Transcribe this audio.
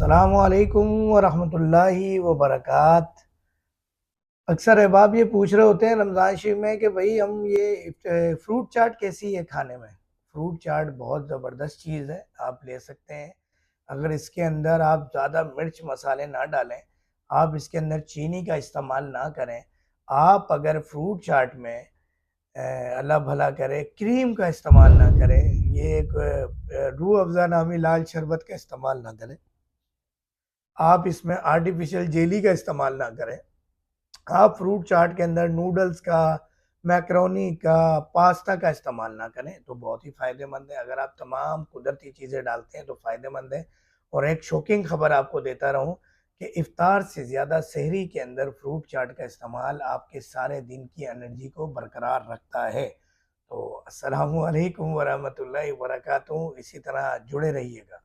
अस्सलामुअलैकुम वरहमतुल्लाहि वबरकात। अक्सर अहबाब ये पूछ रहे होते हैं रमज़ान शरीफ में कि भाई हम ये फ्रूट चाट कैसी है खाने में। फ्रूट चाट बहुत ज़बरदस्त चीज़ है, आप ले सकते हैं। अगर इसके अंदर आप ज़्यादा मिर्च मसाले ना डालें, आप इसके अंदर चीनी का इस्तेमाल ना करें, आप अगर फ्रूट चाट में अल्लाह भला करे क्रीम का इस्तेमाल ना करें, ये एक रूह अफ़ज़ा नामी लाल शरबत का इस्तेमाल ना करें, आप इसमें आर्टिफिशियल जेली का इस्तेमाल ना करें, आप फ्रूट चाट के अंदर नूडल्स का, मैकरोनी का, पास्ता का इस्तेमाल ना करें तो बहुत ही फ़ायदेमंद है। अगर आप तमाम कुदरती चीज़ें डालते हैं तो फ़ायदेमंद है। और एक शॉकिंग खबर आपको देता रहूं कि इफ्तार से ज़्यादा सहरी के अंदर फ्रूट चाट का इस्तेमाल आपके सारे दिन की एनर्जी को बरकरार रखता है। तो अस्सलामु अलैकुम वरहमतुल्लाहि वबरकातुहू। इसी तरह जुड़े रहिएगा।